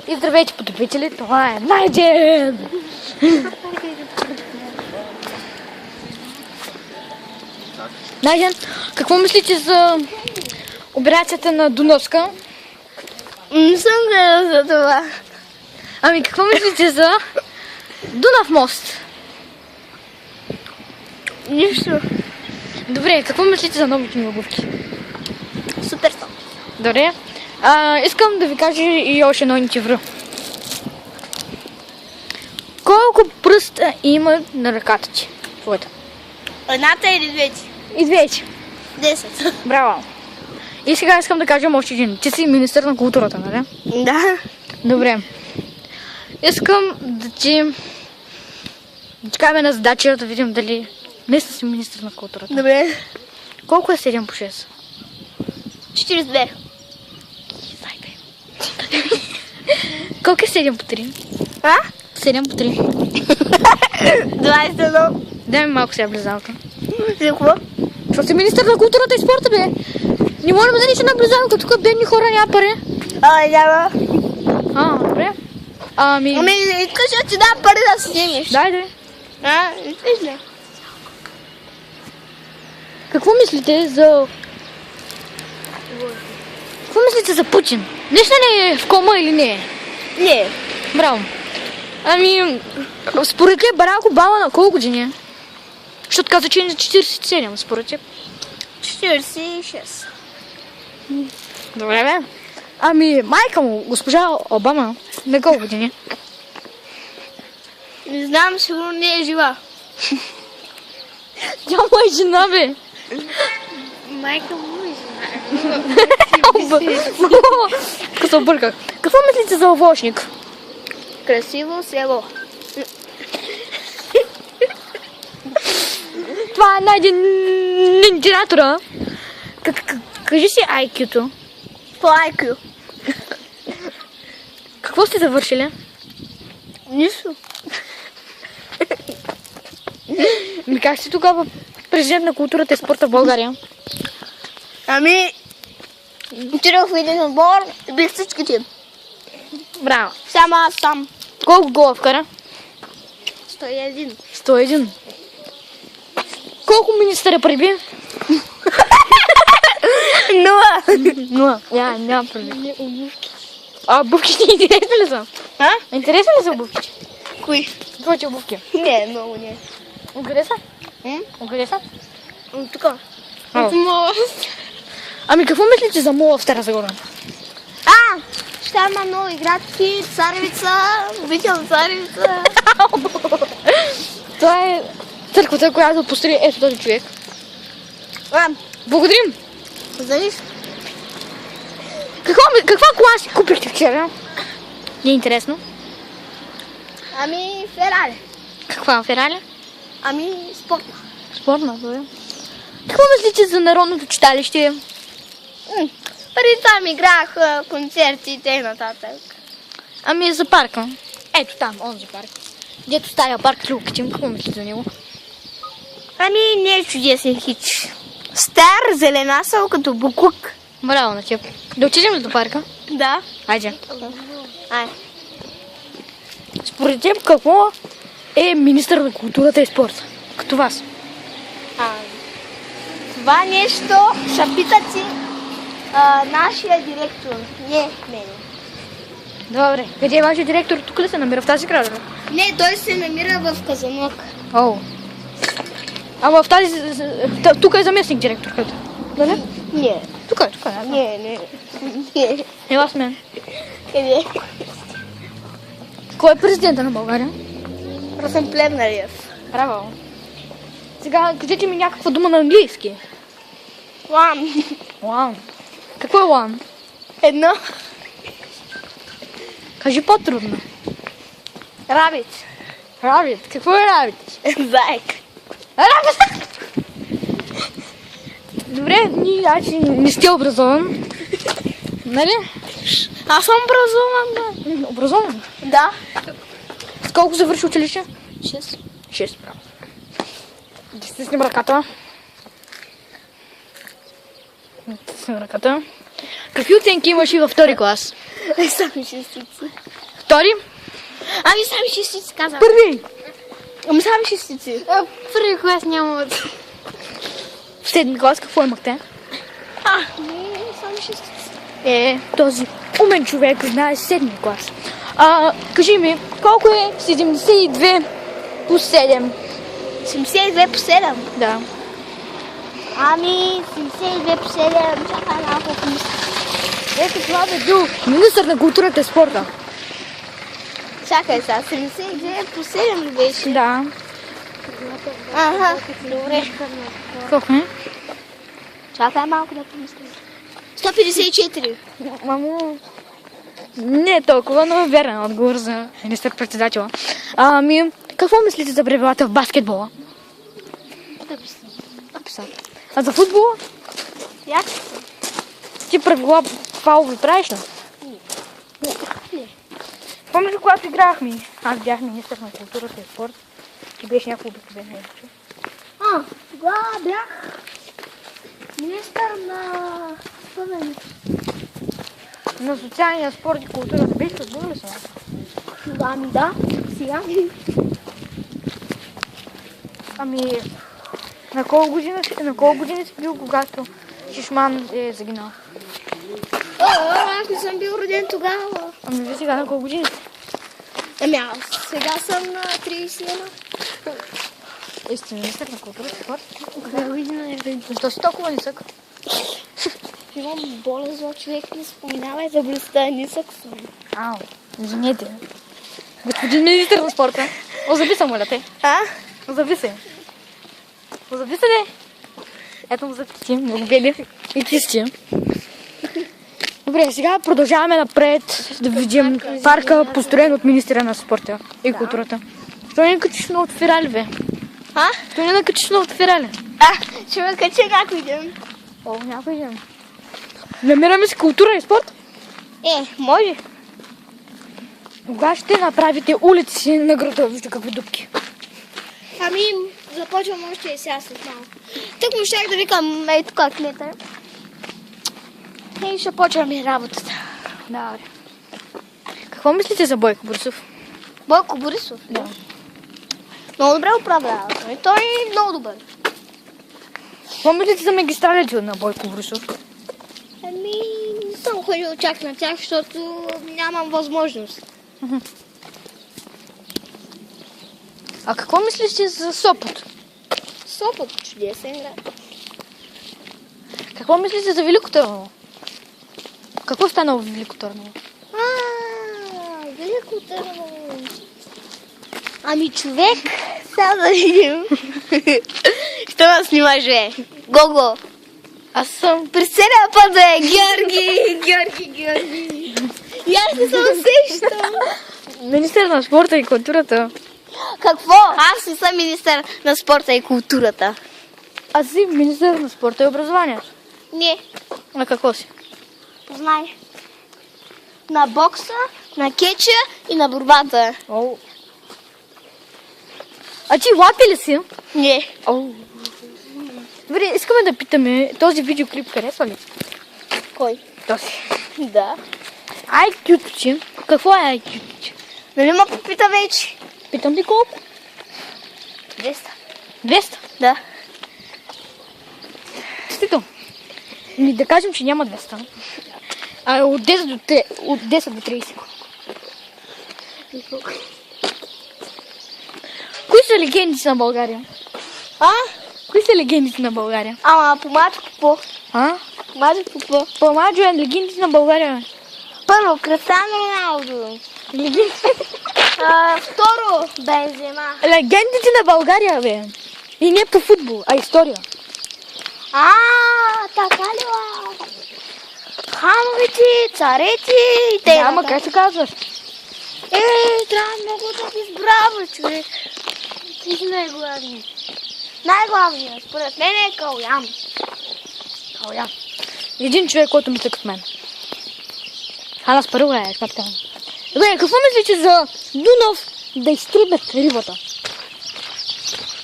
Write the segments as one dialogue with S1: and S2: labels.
S1: И здравейте, потребители, това е Найден! Найден, какво мислите за операцията на Дунавска?
S2: Не съм гледал за това.
S1: Ами какво мислите за Дунав мост?
S2: Нищо.
S1: Добре, какво мислите за новите ми обувки?
S2: Супер съм.
S1: Добре. Искам да ви кажа и още едно интервю. Колко пръста има на ръката ти? Твоята.
S2: Едната или двете?
S1: И двете.
S2: 10.
S1: Браво. И сега искам да кажем още един. Ти си министър на културата, нали?
S2: Да.
S1: Добре. Искам да ти кажем на задача да видим дали наистина си министър на културата.
S2: Добре.
S1: Колко е 7 по 6?
S2: 42.
S1: Колко е 7 по 3?
S2: А?
S1: 7 по 3.
S2: 21.
S1: Дай ми малко сега близалка.
S2: За какво?
S1: Защото си министър на културата и спорта, бе. Не можем да ниче на близалка, тук бедни хора няма пари.
S2: Няма.
S1: Добре. Ами,
S2: искаш да ти дам пари да снимеш.
S1: дай.
S2: Искаш ли?
S1: Какво мислите за... Какво мислите за Путин? Наистина ли е в кома или не е?
S2: Не.
S1: Браво. Ами, според теб Барак Обама на колко години е? Защото каза, че е на 47, според теб.
S2: 46.
S1: Добре, бе. Ами, майка му, госпожа Обама, на колко години?
S2: Не знам, сигурно не е жива.
S1: Тя му е жена, бе.
S2: Майка му е
S1: Като се обърках. Какво мислите за овощник?
S2: красиво село.
S1: Това е най-генератора. Кажи си IQ-то.
S2: По IQ.
S1: Какво сте завършили?
S2: Нищо.
S1: Ми как си тогава президент на културата и спорта в България?
S2: Ами, отидох в един отбор и бих всичките.
S1: Браво.
S2: Само аз сам.
S1: Колко гола вкара?
S2: 101.
S1: 101. Колко министъра преби?
S2: Нула.
S1: Няма преби. Обувките интересни ли са?
S2: А?
S1: Интересни ли са обувките?
S2: Кои?
S1: Твоите обувки.
S2: Не, много не.
S1: Откъде са? Откъде са?
S2: Тук.
S1: От мост. Ами какво мислите за мола в Стара Загора?
S2: Ще има много играчки, царевица, обичам царевица.
S1: Това е църквата, която построи ето този човек. Благодарим!
S2: За нищо.
S1: Каква кола си купихте вчера? Не е интересно.
S2: Ами, Ферари.
S1: Каква Ферали?
S2: Ами, спортна.
S1: Спортна, добре. Какво мислите за народното читалище?
S2: Преди там играх концерти и т.н.
S1: Ами за парка. Ето там, онзи парк. Дето стая парк Люкчим, какво мислите за него?
S2: Ами, не е чудесен хич. Стар, зеленасъл, като буклук.
S1: Браво на теб. Да отидем ли до парка?
S2: Да.
S1: Айде.
S2: Ай.
S1: Според теб какво е министър на културата и спорта? Като вас.
S2: Това нещо ще питате нашия директор, не мене.
S1: Добре. Къде е вашия директор? Тук ли се намира? В тази сграда?
S2: Не, той се намира в Казанлък.
S1: О. Ама в тази... Тук е заместник директор, като. Нали?
S2: Не.
S1: Тук е, да.
S2: Не.
S1: Ела с мен.
S2: Къде?
S1: Кой е президента на България?
S2: Росен Плевнарев.
S1: Браво. Сега кажете ми някаква дума на английски.
S2: Лам.
S1: Уау. Какво е one?
S2: Едно.
S1: Кажи по-трудно.
S2: Рабит.
S1: Рабит. Какво е рабит?
S2: Заек.
S1: Рабит! Добре, значи не сте образован. Нали?
S2: Аз съм образован, да.
S1: Образован?
S2: Да.
S1: С колко завърши училище?
S2: 6.
S1: 6, право. Да стиснем ръката. Стиснем ръката. Какви оценки имаш и във втори клас?
S2: Сами шестици.
S1: Втори?
S2: Ами сами шестици казах.
S1: Първи.
S2: Ами сами шестици.
S3: Първи клас няма.
S1: В седми клас какво имахте?
S2: Не, сами шестици.
S1: Този умен човек знае седми клас. Кажи ми, колко е 72 плюс 7?
S2: 72 по 7.
S1: Да.
S2: Ами 72 по 7. Чакай малко помисля.
S1: Ето това бе бил министър на културата и спорта.
S2: Чакай сега, 72 по 7 ли беше?
S1: Да.
S2: Ага, добре.
S1: Колко е?
S2: Чакай малко да помисля. 154.
S1: Мамо, не е толкова, но е верен отговор за министър-председателя. Какво мислите за правилата в баскетбола? А за футбола?
S2: Як?
S1: Ти правила фаули правиш ли?
S2: Не.
S1: Помниш, когато играхме? Аз бях министър на културата и спорт. Ти беше някакво обикновено момиче.
S2: Тогава бях министър на спъването.
S1: На социалния спорт и културата беше футбол ли са?
S2: Ами да, сега.
S1: На колко година си бил, когато Шишман е загинал?
S2: Аз не съм бил роден тогава.
S1: Вие сега на колко години?
S2: Аз сега съм на 31.
S1: Сте министър на културата и спорт?
S2: Коя година е роден?
S1: Защо си толкова нисък?
S2: Имам болен зло човек, не споменавай за болестта, нисък съм.
S1: Ау, извинете. Господин министър на спорта, озави се, моля те. Озави се. Озави се, де. Ето му запити, много бели и чисти. Добре, сега продължаваме напред да видим парка, построен от министъра на спорта и културата. Що не качиш на отфирали, бе? Що не накачиш на отфирали?
S2: Ще ме кача някой ден.
S1: Някой ден. Намираме си култура и спорт.
S2: Може.
S1: Кога ще направите улици на града? Вижте какви дупки.
S2: Ами, започвам още и сега след малко. Тук му щях да викам, тук клета. Ще почваме работата.
S1: Добре. Какво мислите за Бойко Борисов?
S2: Бойко Борисов?
S1: Да.
S2: Много добре управлява. Той е много добър.
S1: Какво мислите за магистралите на Бойко Борисов?
S2: Ами, не съм ходил чак на тях, защото нямам възможност.
S1: А какво мислите за Сопот?
S2: Сопот, чудесен град.
S1: Какво мислите за Велико Търново? Какво стана в Велико Търново?
S2: Велико Търново. Ами човек, сега да видим. Що ме снимаш, бе? Гого.
S1: Аз съм...
S2: През целия път, бе, Георги. И аз не съм усещам.
S1: Министър на спорта и културата.
S2: Какво? Аз не съм министър на спорта и културата.
S1: Аз си министър на спорта и образованието.
S2: Не,
S1: На какво си?
S2: знай. На бокса, на кетча и на борбата.
S1: А ти лапи ли си?
S2: Не.
S1: Добре, искаме да питаме, този видеоклип харесва ли?
S2: Кой?
S1: Този.
S2: Да.
S1: IQ-то ти. Какво е IQ-то ти?
S2: Нали ма попита вече?
S1: Питам ти колко?
S2: 200.
S1: 200?
S2: Да.
S1: Стито. Да кажем, че няма 200. От 10 до 30. Кои са легендите на България? Кои са легендите на България?
S2: Помачо какво? Помачо какво?
S1: Помаджо е легендите на България.
S2: Първо, Кристиано Роналдо. Второ, Бензема.
S1: Легендите на България, бе. И не по футбол, а история.
S2: Така ли, хановете, царете и те.
S1: Ама как се казваш?
S2: Трябва много да ти избрава, човек. Ти си най-главният. Най-главният, според мен е Калян.
S1: Калян. Един човек, който мисля като мен. Хана Спаруга е, шматка. Добре, какво мислите за Дунав да изтръгнат рибата?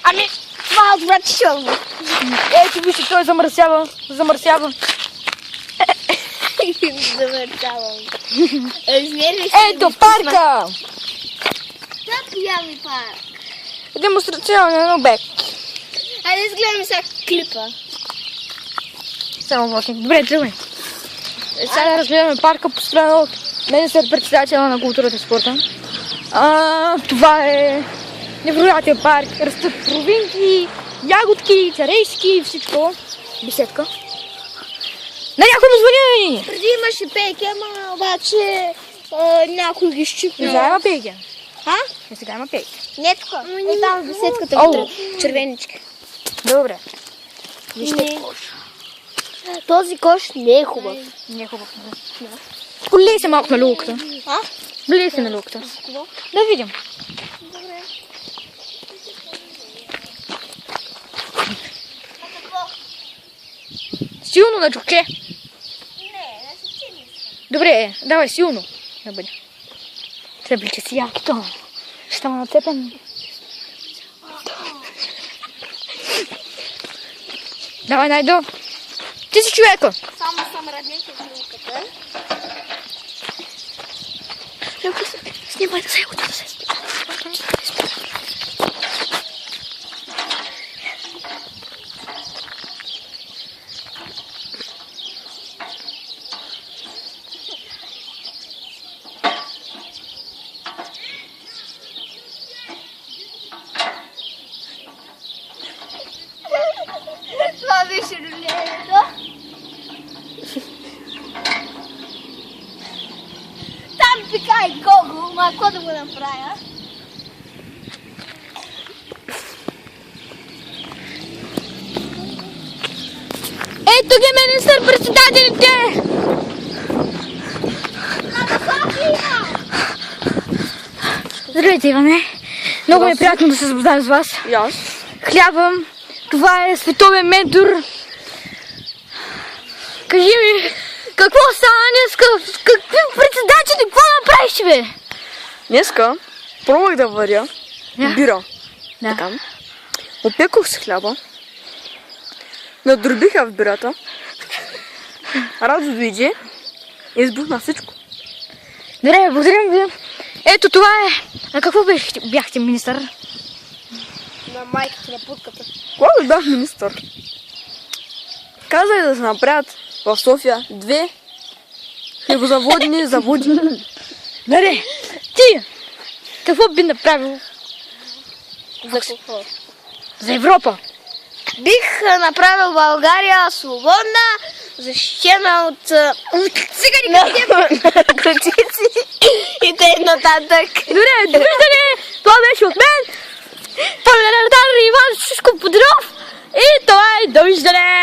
S2: Ами, това е отвратително.
S1: Ето вижте, той замърсява.
S2: Завъртавам. Размервай се.
S1: Ето парка!
S2: Так ями парк.
S1: Демонстрационен обект.
S2: Айде изгледаме сега клипа.
S1: Само мощник. Добре, тръгвай. Сега да разгледаме парка, построен от министър-председателя на културата и спорта. Това е невероятен парк. Растат провинки, ягодки, царейски, всичко. Беседка. На някой му звъни!
S2: Преди имаше пейки, ама обаче някой ги щипна.
S1: Не сега има пейки.
S2: А?
S1: Не сега има пейки.
S2: Не тук. Е там в беседката вътре. Червенички.
S1: Добре.
S2: Вижте кош. Този кош не е хубав.
S1: Не е хубаво. Полей се малко на люлката.
S2: А?
S1: Влей се на люлката. Да видим.
S2: Добре.
S1: Силно на чукче.
S2: Не, не се чини.
S1: Добре, давай силно. Да бъде. Цепличе си якото. Ще става нацепен. Давай, Найдо. Ти си човека.
S2: Само съм раднете в люлката. Снимай да се ягода да се спи. Това беше рулето. Там пикай Гого, ма какво да го направя?
S1: Ето ги министър-председателите! Здравейте, Иване. Много ми е приятно да се запозная с вас.
S3: И аз.
S1: Хляба, това е световен ментор. Кажи ми, какво стана днес? Какви председатели? Какво направиш, бе?
S3: Днеска пробвах да варя бира.
S1: Да.
S3: Така. Опекох си хляба. Надробиха в бирата. Радо дойде и избухна всичко.
S1: Добре, благодарим ви. Ето това е. А какво бяхте, министър?
S2: На майката на путката.
S3: Когато бях министър, казах да се направят в София 2 хлебозаводни заводи.
S1: Добре, ти какво би направил
S2: За какво?
S1: за Европа?
S2: Бих направил България свободна, защитена от наркотици и т.н.
S1: Добре, довиждане! Това беше от мен! Парламентар Иван Шишко Подров! И това е довиждане!